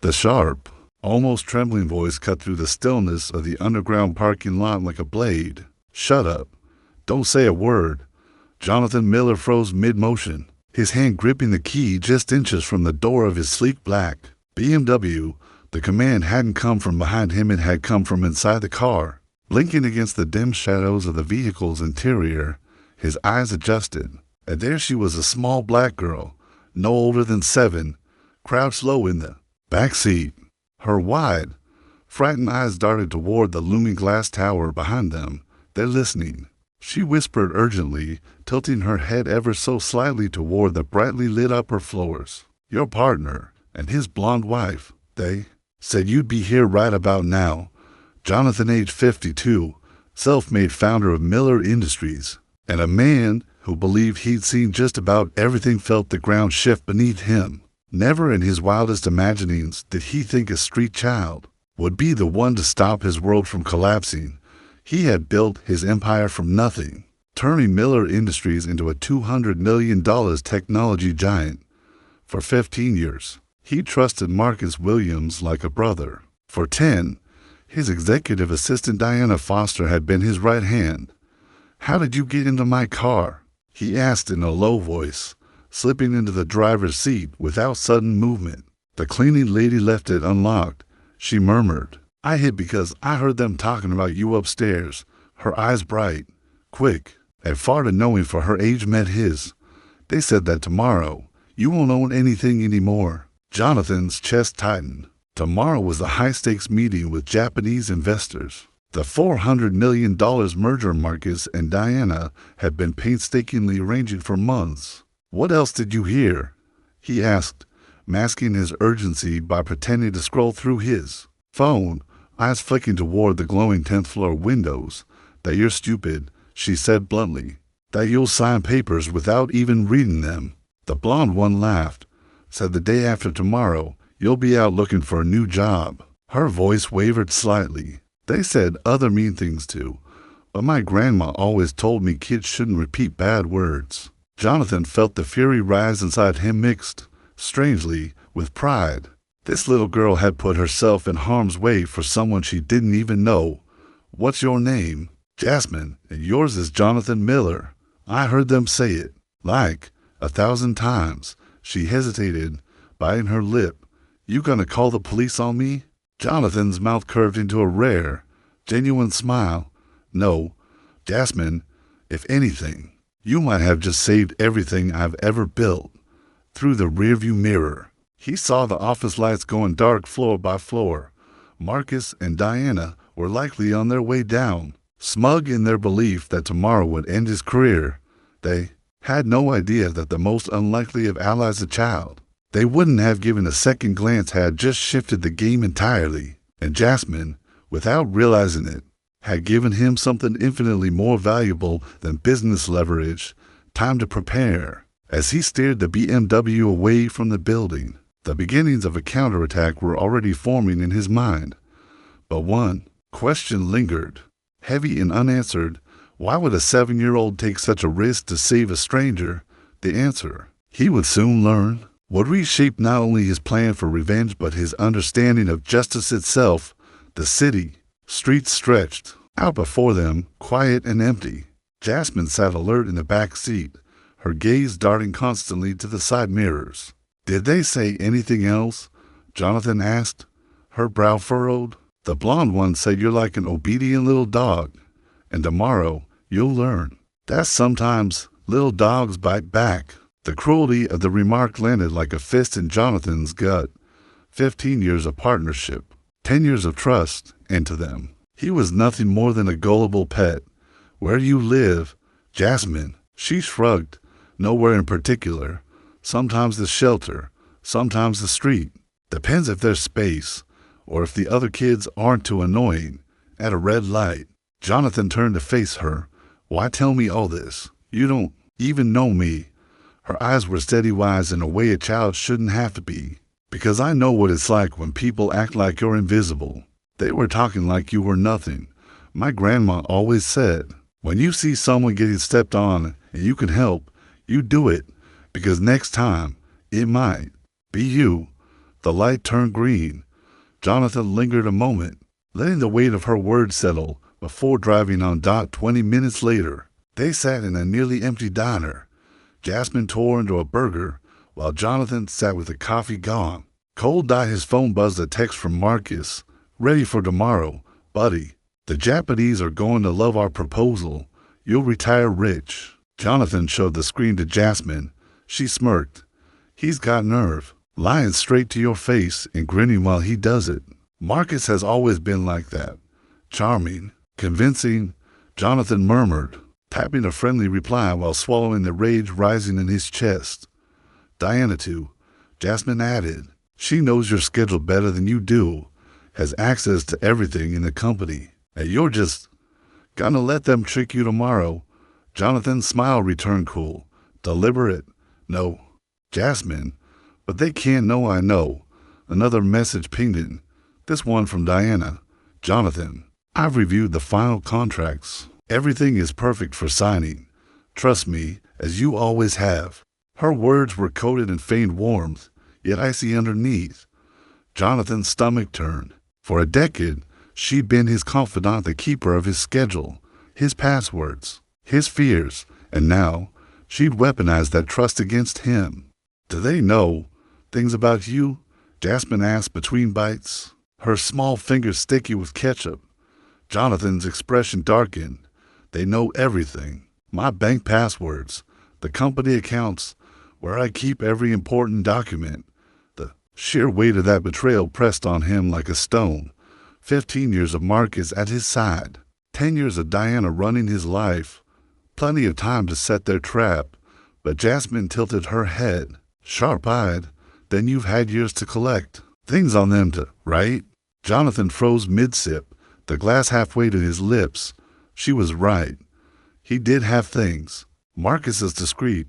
The sharp, almost trembling voice cut through the stillness of the underground parking lot like a blade. "Shut up. Don't say a word." Jonathan Miller froze mid-motion, his hand gripping the key just inches from the door of his sleek black BMW. The command hadn't come from behind him, it had come from inside the car. Blinking against the dim shadows of the vehicle's interior, his eyes adjusted, and there she was, a small black girl, no older than 7, crouched low in the back seat. Her wide, frightened eyes darted toward the looming glass tower behind them. "They're listening," she whispered urgently, tilting her head ever so slightly toward the brightly lit upper floors. "Your partner and his blonde wife, they said you'd be here right about now." Jonathan, age 52, self-made founder of Miller Industries, and a man who believed he'd seen just about everything, felt the ground shift beneath him. Never in his wildest imaginings did he think a street child would be the one to stop his world from collapsing. He had built his empire from nothing, turning Miller Industries into a $200 million technology giant. For 15 years, he trusted Marcus Williams like a brother. For 10, his executive assistant Diana Foster had been his right hand. "How did you get into my car?" he asked in a low voice, slipping into the driver's seat without sudden movement. "The cleaning lady left it unlocked," she murmured. "I hid because I heard them talking about you upstairs." Her eyes bright, quick, and far to knowing for her age met his. "They said that tomorrow you won't own anything anymore." Jonathan's chest tightened. Tomorrow was the high-stakes meeting with Japanese investors. The $400 million merger Marcus and Diana had been painstakingly arranging for months. "What else did you hear?" he asked, masking his urgency by pretending to scroll through his phone, eyes flicking toward the glowing 10th-floor windows. "That you're stupid," she said bluntly. "That you'll sign papers without even reading them." The blonde one laughed. "Said the day after tomorrow, you'll be out looking for a new job." Her voice wavered slightly. "They said other mean things too, but my grandma always told me kids shouldn't repeat bad words." Jonathan felt the fury rise inside him, mixed, strangely, with pride. This little girl had put herself in harm's way for someone she didn't even know. "What's your name?" "Jasmine, and yours is Jonathan Miller. I heard them say it, like 1,000 times." She hesitated, biting her lip. "You gonna call the police on me?" Jonathan's mouth curved into a rare, genuine smile. "No, Jasmine, if anything, you might have just saved everything I've ever built." Through the rearview mirror, he saw the office lights going dark floor by floor. Marcus and Diana were likely on their way down, smug in their belief that tomorrow would end his career. They had no idea that the most unlikely of allies, a child they wouldn't have given a second glance, had just shifted the game entirely. And Jasmine, without realizing it, had given him something infinitely more valuable than business leverage: time to prepare. As he steered the BMW away from the building, the beginnings of a counterattack were already forming in his mind. But one question lingered, heavy and unanswered. Why would a 7-year-old take such a risk to save a stranger? The answer, he would soon learn, would reshape not only his plan for revenge but his understanding of justice itself. The city, streets stretched out before them, quiet and empty. Jasmine sat alert in the back seat, her gaze darting constantly to the side mirrors. "Did they say anything else?" Jonathan asked, her brow furrowed. "The blonde one said you're like an obedient little dog, and tomorrow you'll learn that sometimes little dogs bite back." The cruelty of the remark landed like a fist in Jonathan's gut. 15 years of partnership, 10 years of trust, and to them, he was nothing more than a gullible pet. "Where do you live?" "Jasmine." She shrugged. "Nowhere in particular. Sometimes the shelter, sometimes the street. Depends if there's space, or if the other kids aren't too annoying. At a red light." Jonathan turned to face her. "Why tell me all this? You don't even know me." Her eyes were steady-wise in a way a child shouldn't have to be. "Because I know what it's like when people act like you're invisible. They were talking like you were nothing. My grandma always said, when you see someone getting stepped on and you can help, you do it, because next time it might be you." The light turned green. Jonathan lingered a moment, letting the weight of her words settle before driving on. 20 minutes later, they sat in a nearly empty diner. Jasmine tore into a burger, while Jonathan sat with the coffee gone. Cold. His phone buzzed a text from Marcus. Ready for tomorrow, buddy. The Japanese are going to love our proposal. You'll retire rich. Jonathan showed the screen to Jasmine. She smirked. He's got nerve, lying straight to your face and grinning while he does it. Marcus has always been like that. Charming, convincing, Jonathan murmured, tapping a friendly reply while swallowing the rage rising in his chest. Diana too, Jasmine added. She knows your schedule better than you do, has access to everything in the company, and you're just gonna let them trick you tomorrow. Jonathan's smile returned cool, deliberate. No, Jasmine, but they can't know I know. Another message pinged in. This one from Diana. Jonathan, I've reviewed the final contracts. Everything is perfect for signing. Trust me, as you always have. Her words were coated in faint warmth, yet icy underneath. Jonathan's stomach turned. For a decade, she'd been his confidant, the keeper of his schedule, his passwords, his fears, and now she'd weaponized that trust against him. Do they know things about you? Jasmine asked between bites, her small fingers sticky with ketchup. Jonathan's expression darkened. They know everything. My bank passwords, the company accounts, where I keep every important document. The sheer weight of that betrayal pressed on him like a stone. 15 years of Marcus at his side. 10 years of Diana running his life. Plenty of time to set their trap. But Jasmine tilted her head, sharp-eyed. Then you've had years to collect. Things on them to right? Jonathan froze mid-sip, the glass halfway to his lips. She was right. He did have things. Marcus is discreet.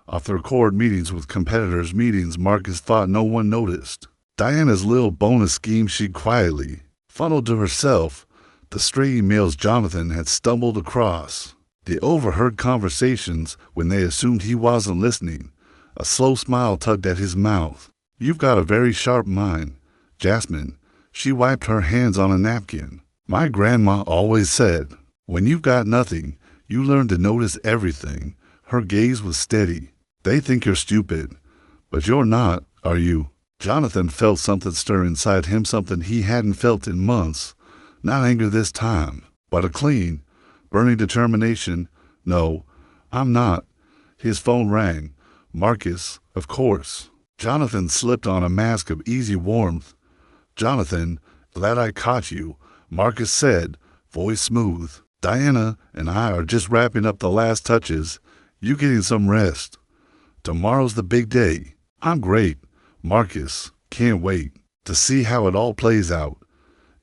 Off-the-record meetings with competitors, meetings Marcus thought no one noticed. Diana's little bonus scheme she'd quietly funneled to herself. The stray emails Jonathan had stumbled across. The overheard conversations when they assumed he wasn't listening. A slow smile tugged at his mouth. You've got a very sharp mind, Jasmine. She wiped her hands on a napkin. My grandma always said, when you've got nothing, you learn to notice everything. Her gaze was steady. They think you're stupid, but you're not, are you? Jonathan felt something stir inside him, something he hadn't felt in months. Not anger this time, but a clean, burning determination. No, I'm not. His phone rang. Marcus, of course. Jonathan slipped on a mask of easy warmth. Jonathan, glad I caught you, Marcus said, voice smooth. Diana and I are just wrapping up the last touches. You getting some rest. Tomorrow's the big day. I'm great, Marcus. Can't wait to see how it all plays out.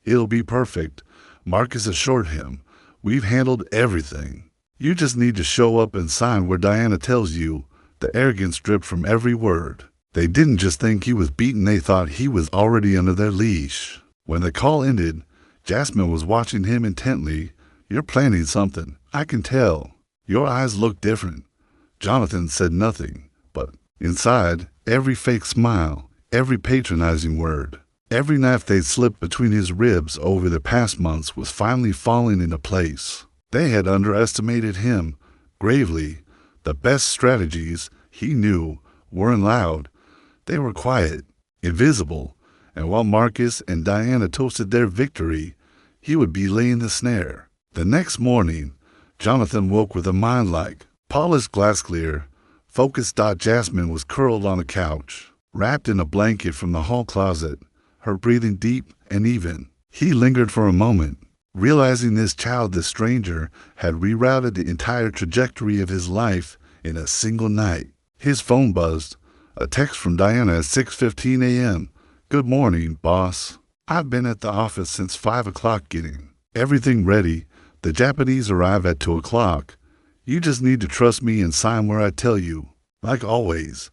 It'll be perfect, Marcus assured him. We've handled everything. You just need to show up and sign where Diana tells you. The arrogance dripped from every word. They didn't just think he was beaten, they thought he was already under their leash. When the call ended, Jasmine was watching him intently. You're planning something, I can tell. Your eyes look different. Jonathan said nothing, but inside, every fake smile, every patronizing word, every knife they'd slipped between his ribs over the past months was finally falling into place. They had underestimated him, gravely. The best strategies, he knew, weren't loud. They were quiet, invisible, and while Marcus and Diana toasted their victory, he would be laying the snare. The next morning, Jonathan woke with a mind like polished glass clear, focused. Jasmine was curled on a couch, wrapped in a blanket from the hall closet, her breathing deep and even. He lingered for a moment, realizing this childless stranger had rerouted the entire trajectory of his life in a single night. His phone buzzed, a text from Diana at 6:15 a.m. Good morning, boss. I've been at the office since 5 o'clock getting everything ready. The Japanese arrive at 2 o'clock. You just need to trust me and sign where I tell you. Like always.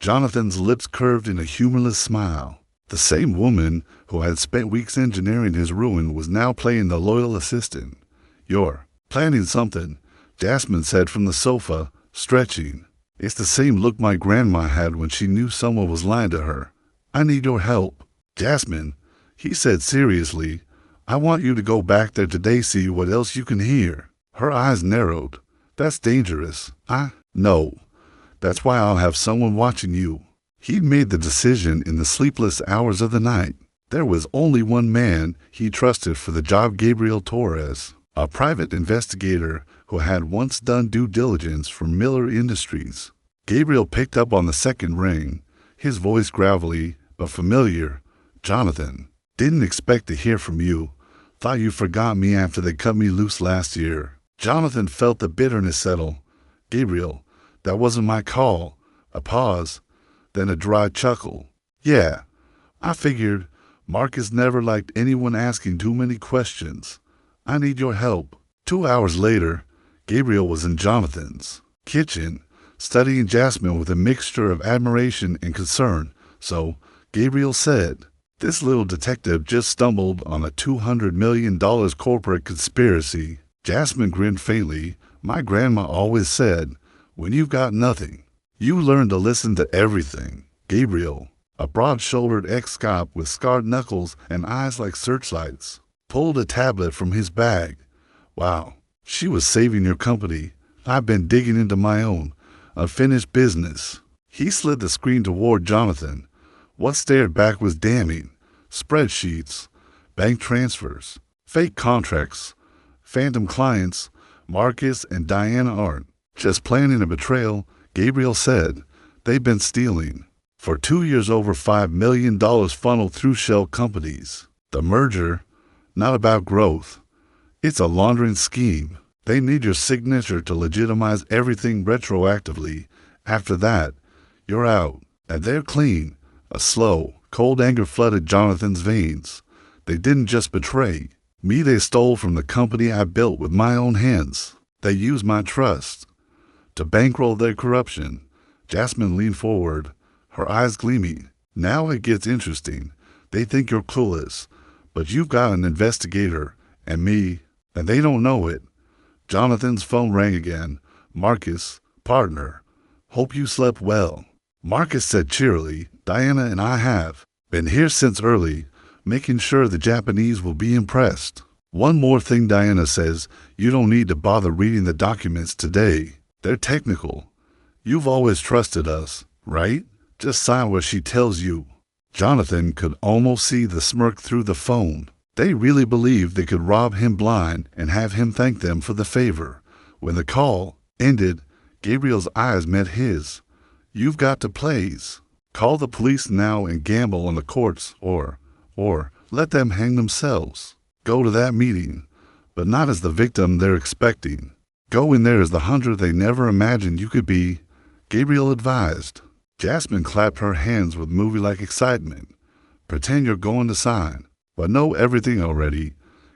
Jonathan's lips curved in a humorless smile. The same woman who had spent weeks engineering his ruin was now playing the loyal assistant. You're planning something, Jasmine said from the sofa, stretching. It's the same look my grandma had when she knew someone was lying to her. I need your help. Jasmine, he said seriously, I want you to go back there today, see what else you can hear. Her eyes narrowed. That's dangerous. No. That's why I'll have someone watching you. He'd made the decision in the sleepless hours of the night. There was only one man he trusted for the job, Gabriel Torres, a private investigator who had once done due diligence for Miller Industries. Gabriel picked up on the second ring, his voice gravelly but familiar. Jonathan, didn't expect to hear from you. Thought you forgot me after they cut me loose last year. Jonathan felt the bitterness settle. Gabriel, that wasn't my call. A pause, then a dry chuckle. Yeah, I figured. Marcus never liked anyone asking too many questions. I need your help. 2 hours later, Gabriel was in Jonathan's kitchen, studying Jasmine with a mixture of admiration and concern. So, Gabriel said, this little detective just stumbled on a $200 million corporate conspiracy. Jasmine grinned faintly. My grandma always said, when you've got nothing, you learn to listen to everything. Gabriel, a broad-shouldered ex-cop with scarred knuckles and eyes like searchlights, pulled a tablet from his bag. Wow, she was saving your company. I've been digging into my own unfinished business. He slid the screen toward Jonathan. What stared back was damning. Spreadsheets, bank transfers, fake contracts, phantom clients. Marcus and Diana aren't just planning a betrayal, Gabriel said. They've been stealing. For 2 years, over $5 million funneled through shell companies. The merger, not about growth. It's a laundering scheme. They need your signature to legitimize everything retroactively. After that, you're out, and they're clean. A slow, cold anger flooded Jonathan's veins. They didn't just betray me, they stole from the company I built with my own hands. They used my trust to bankroll their corruption. Jasmine leaned forward, her eyes gleaming. Now it gets interesting. They think you're clueless, but you've got an investigator and me, and they don't know it. Jonathan's phone rang again. Marcus, partner, hope you slept well. Marcus said cheerily, Diana and I have been here since early, making sure the Japanese will be impressed. One more thing, Diana says, you don't need to bother reading the documents today. They're technical. You've always trusted us, right? Just sign what she tells you. Jonathan could almost see the smirk through the phone. They really believed they could rob him blind and have him thank them for the favor. When the call ended, Gabriel's eyes met his. You've got to plays. Call the police now and gamble on the courts, or let them hang themselves. Go to that meeting, but not as the victim they're expecting. Go in there as the hunter they never imagined you could be, Gabriel advised. Jasmine clapped her hands with movie-like excitement. Pretend you're going to sign, but know everything already.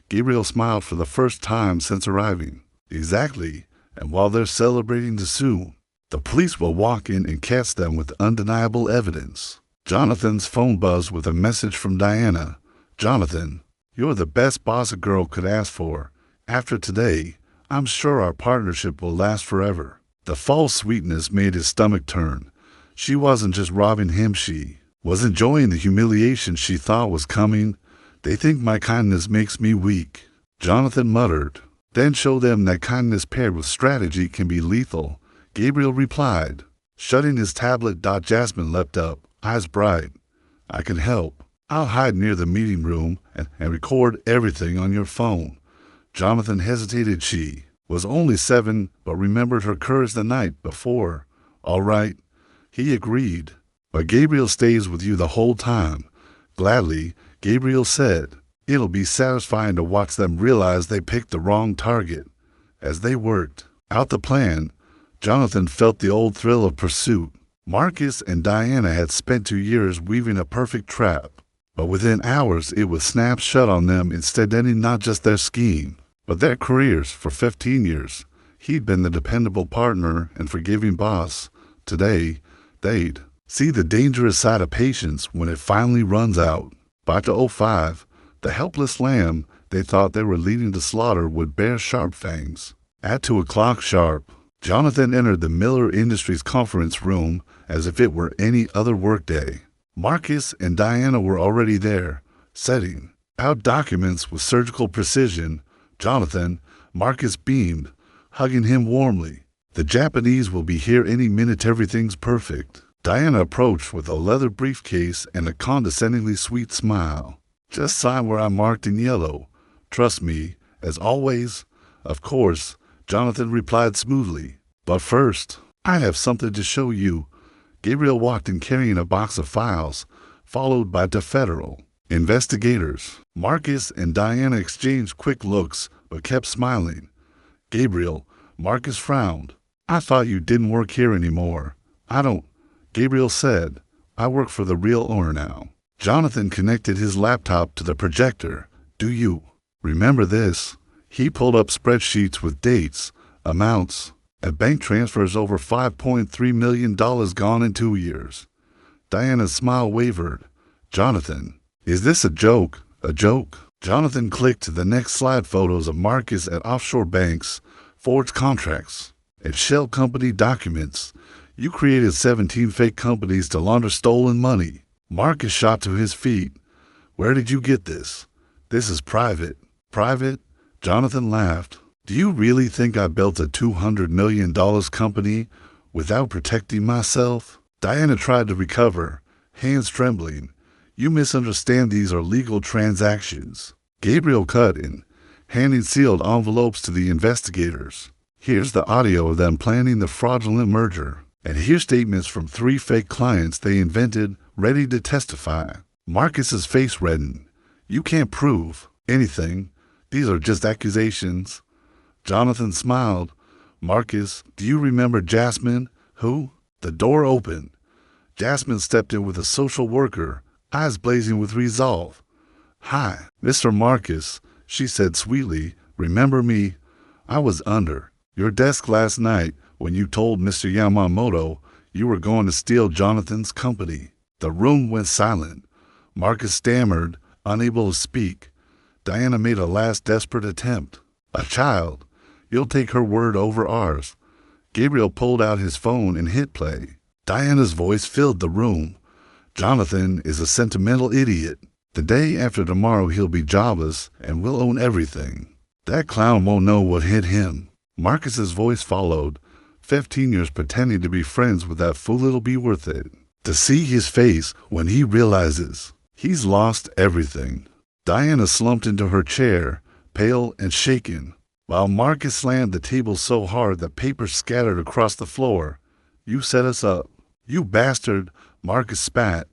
Gabriel smiled for the first time since arriving. Exactly, and while they're celebrating the sue, the police will walk in and catch them with undeniable evidence. Jonathan's phone buzzed with a message from Diana. Jonathan, you're the best boss a girl could ask for. After today, I'm sure our partnership will last forever. The false sweetness made his stomach turn. She wasn't just robbing him, she was enjoying the humiliation she thought was coming. They think my kindness makes me weak, Jonathan muttered. Then show them that kindness paired with strategy can be lethal, Gabriel replied. Shutting his tablet, Jasmine leapt up, eyes bright. I can help. I'll hide near the meeting room and record everything on your phone. Jonathan hesitated. She was only 7, but remembered her courage the night before. All right, he agreed. But Gabriel stays with you the whole time. Gladly, Gabriel said. It'll be satisfying to watch them realize they picked the wrong target. As they worked out the plan, Jonathan felt the old thrill of pursuit. Marcus and Diana had spent 2 years weaving a perfect trap, but within hours it was snapped shut on them, instead ending not just their scheme, but their careers. For 15 years, he'd been the dependable partner and forgiving boss. Today, they'd see the dangerous side of patience when it finally runs out. By 2005, the helpless lamb they thought they were leading to slaughter would bear sharp fangs. At 2 o'clock sharp, Jonathan entered the Miller Industries conference room as if it were any other workday. Marcus and Diana were already there, setting out documents with surgical precision. Jonathan, Marcus beamed, hugging him warmly. The Japanese will be here any minute. Everything's perfect. Diana approached with a leather briefcase and a condescendingly sweet smile. Just sign where I'm marked in yellow. Trust me, as always. Of course, Jonathan replied smoothly. But first, I have something to show you. Gabriel walked in carrying a box of files, followed by the federal investigators. Marcus and Diana exchanged quick looks, but kept smiling. Gabriel, Marcus frowned. I thought you didn't work here anymore. I don't, Gabriel said. I work for the real owner now. Jonathan connected his laptop to the projector. Do you remember this? He pulled up spreadsheets with dates, amounts, and bank transfers. Over $5.3 million gone in 2 years. Diana's smile wavered. Jonathan, is this a joke? A joke? Jonathan clicked to the next slide. Photos of Marcus at offshore banks, forged contracts, and shell company documents. You created 17 fake companies to launder stolen money. Marcus shot to his feet. Where did you get this? This is private. Private? Jonathan laughed. Do you really think I built a $200 million company without protecting myself? Diana tried to recover, hands trembling. You misunderstand. These are legal transactions. Gabriel cut in, handing sealed envelopes to the investigators. Here's the audio of them planning the fraudulent merger. And here's statements from 3 fake clients they invented, ready to testify. Marcus's face reddened. You can't prove anything. These are just accusations. Jonathan smiled. Marcus, do you remember Jasmine? Who? The door opened. Jasmine stepped in with a social worker, eyes blazing with resolve. Hi, Mr. Marcus, she said sweetly. Remember me? I was under your desk last night when you told Mr. Yamamoto you were going to steal Jonathan's company. The room went silent. Marcus stammered, unable to speak. Diana made a last desperate attempt. A child. You'll take her word over ours. Gabriel pulled out his phone and hit play. Diana's voice filled the room. Jonathan is a sentimental idiot. The day after tomorrow he'll be jobless and we'll own everything. That clown won't know what hit him. Marcus's voice followed. 15 years pretending to be friends with that fool, it'll be worth it. To see his face when he realizes he's lost everything. Diana slumped into her chair, pale and shaken, while Marcus slammed the table so hard that paper scattered across the floor. You set us up. You bastard, Marcus spat.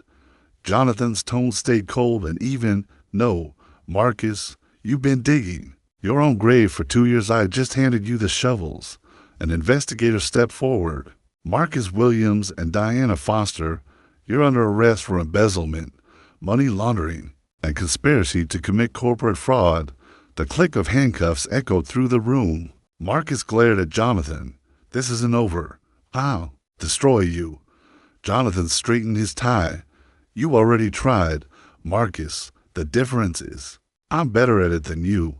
Jonathan's tone stayed cold and even. No, Marcus, you've been digging your own grave for 2 years. I just handed you the shovels. An investigator stepped forward. Marcus Williams and Diana Foster, you're under arrest for embezzlement, money laundering, and conspiracy to commit corporate fraud. The click of handcuffs echoed through the room. Marcus glared at Jonathan. This isn't over. I'll destroy you. Jonathan straightened his tie. You already tried, Marcus. The difference is, I'm better at it than you.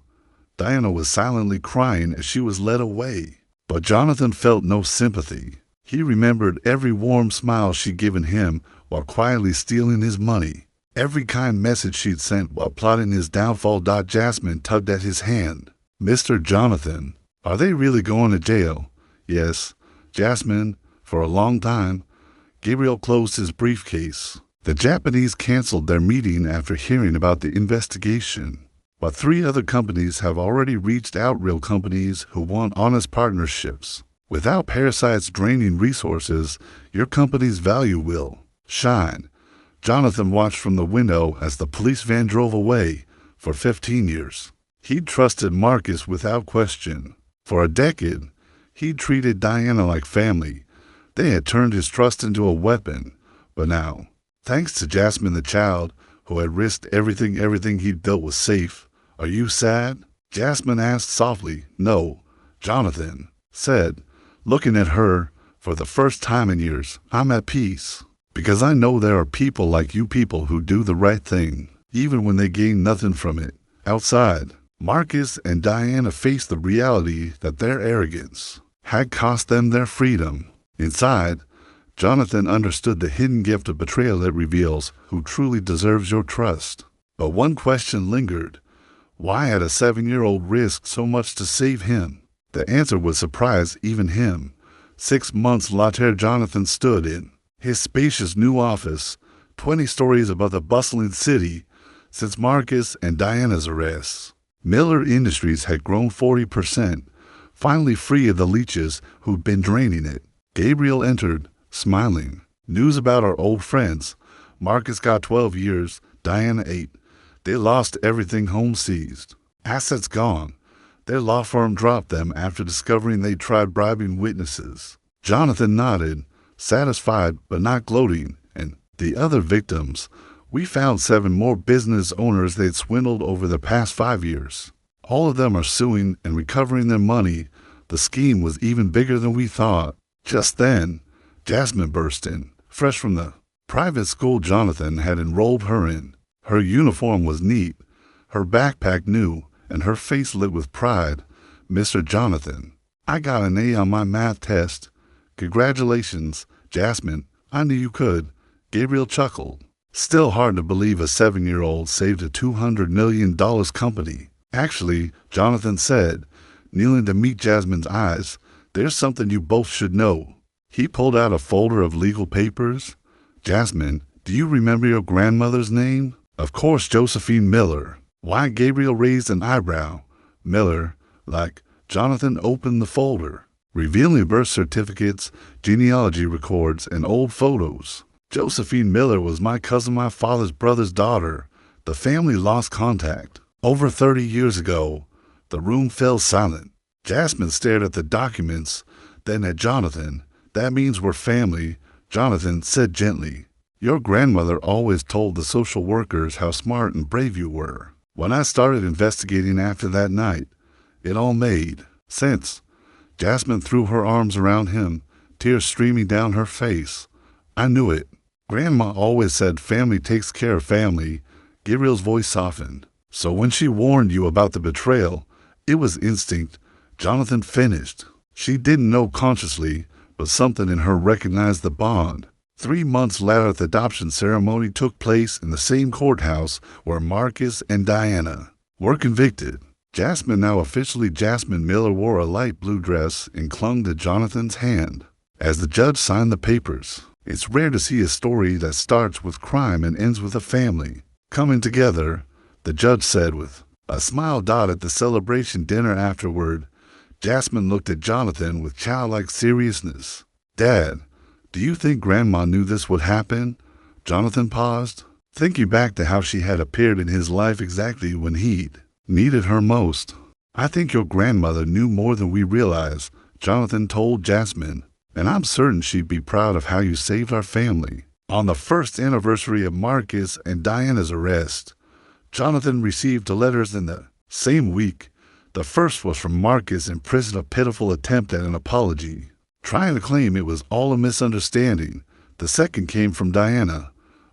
Diana was silently crying as she was led away. But Jonathan felt no sympathy. He remembered every warm smile she'd given him while quietly stealing his money. Every kind message she'd sent while plotting his downfall. Jasmine tugged at his hand. Mr. Jonathan, are they really going to jail? Yes, Jasmine, for a long time. Gabriel closed his briefcase. The Japanese canceled their meeting after hearing about the investigation. But 3 other companies have already reached out. Real companies who want honest partnerships. Without parasites draining resources, your company's value will shine. Jonathan watched from the window as the police van drove away. For 15 years, he'd trusted Marcus without question. For a decade, he'd treated Diana like family. They had turned his trust into a weapon. But now, thanks to Jasmine the child, who had risked everything he'd built was safe. Are you sad? Jasmine asked softly. No, Jonathan said, looking at her. For the first time in years, I'm at peace. Because I know there are people like you, people who do the right thing, even when they gain nothing from it. Outside, Marcus and Diana faced the reality that their arrogance had cost them their freedom. Inside, Jonathan understood the hidden gift of betrayal that reveals who truly deserves your trust. But one question lingered. Why had a 7-year-old risked so much to save him? The answer would surprise even him. 6 months later, Jonathan stood in his spacious new office, 20 stories above the bustling city, since Marcus and Diana's arrests. Miller Industries had grown 40%, finally free of the leeches who'd been draining it. Gabriel entered, smiling. News about our old friends. Marcus got 12 years, Diana 8. They lost everything, home seized. Assets gone. Their law firm dropped them after discovering they tried bribing witnesses. Jonathan nodded, satisfied but not gloating. And the other victims? We found 7 more business owners they'd swindled over the past 5 years. All of them are suing and recovering their money. The scheme was even bigger than we thought. Just then, Jasmine burst in, fresh from the private school Jonathan had enrolled her in. Her uniform was neat, her backpack new, and her face lit with pride. "Mr. Jonathan, I got an A on my math test." "Congratulations, Jasmine. I knew you could." Gabriel chuckled. Still hard to believe a 7-year-old saved a $200 million company. "Actually," Jonathan said, kneeling to meet Jasmine's eyes, "there's something you both should know." He pulled out a folder of legal papers. "Jasmine, do you remember your grandmother's name?" "Of course, Josephine Miller." Why? Gabriel raised an eyebrow. "Miller, like..." Jonathan opened the folder, revealing birth certificates, genealogy records, and old photos. "Josephine Miller was my cousin, my father's brother's daughter. The family lost contact over 30 years ago." The room fell silent. Jasmine stared at the documents, then at Jonathan. "That means we're family," Jonathan said gently. "Your grandmother always told the social workers how smart and brave you were. When I started investigating after that night, it all made sense." Jasmine threw her arms around him, tears streaming down her face. "I knew it. Grandma always said family takes care of family." Gabriel's voice softened. "So when she warned you about the betrayal, it was instinct," Jonathan finished. "She didn't know consciously, but something in her recognized the bond." 3 months later, the adoption ceremony took place in the same courthouse where Marcus and Diana were convicted. Jasmine, now officially Jasmine Miller, wore a light blue dress and clung to Jonathan's hand as the judge signed the papers. It's rare to see a story that starts with crime and ends with a family coming together, the judge said with a smile. At the celebration dinner afterward, Jasmine looked at Jonathan with childlike seriousness. "Dad, do you think Grandma knew this would happen?" Jonathan paused, thinking back to how she had appeared in his life exactly when he'd needed her most. "I think your grandmother knew more than we realize," Jonathan told Jasmine, "and I'm certain she'd be proud of how you saved our family." On the first anniversary of Marcus and Diana's arrest, Jonathan received 2 letters in the same week. The first was from Marcus in prison, a pitiful attempt at an apology, trying to claim it was all a misunderstanding. The second came from Diana,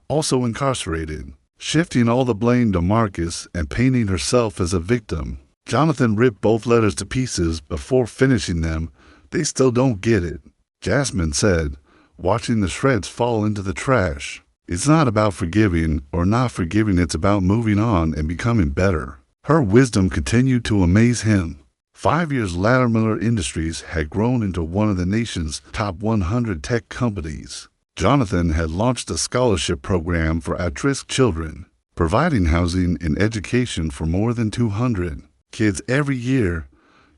also incarcerated, shifting all the blame to Marcus and painting herself as a victim. Jonathan ripped both letters to pieces before finishing them. "They still don't get it," Jasmine said, watching the shreds fall into the trash. "It's not about forgiving or not forgiving, it's about moving on and becoming better." Her wisdom continued to amaze him. 5 years later, Miller Industries had grown into one of the nation's top 100 tech companies. Jonathan had launched a scholarship program for at-risk children, providing housing and education for more than 200 kids every year.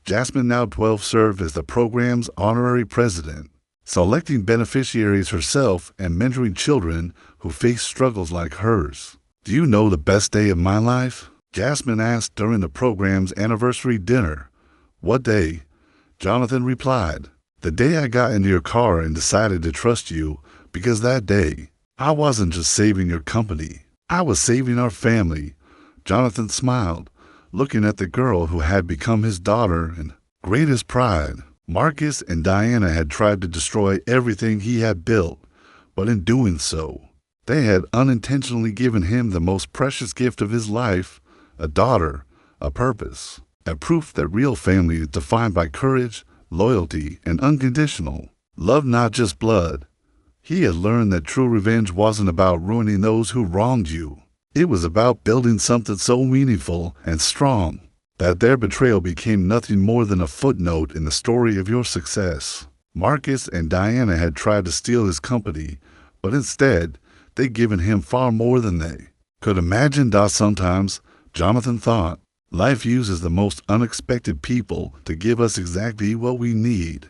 Jasmine, now 12, served as the program's honorary president, selecting beneficiaries herself and mentoring children who face struggles like hers. "Do you know the best day of my life?" Jasmine asked during the program's anniversary dinner. "What day?" Jonathan replied. "The day I got into your car and decided to trust you, because that day, I wasn't just saving your company, I was saving our family." Jonathan smiled, looking at the girl who had become his daughter and greatest pride. Marcus and Diana had tried to destroy everything he had built, but in doing so, they had unintentionally given him the most precious gift of his life, a daughter, a purpose, a proof that real family is defined by courage, loyalty, and unconditional love, not just blood. He had learned that true revenge wasn't about ruining those who wronged you. It was about building something so meaningful and strong that their betrayal became nothing more than a footnote in the story of your success. Marcus and Diana had tried to steal his company, but instead, they'd given him far more than they could imagine. Sometimes, Jonathan thought, life uses the most unexpected people to give us exactly what we need.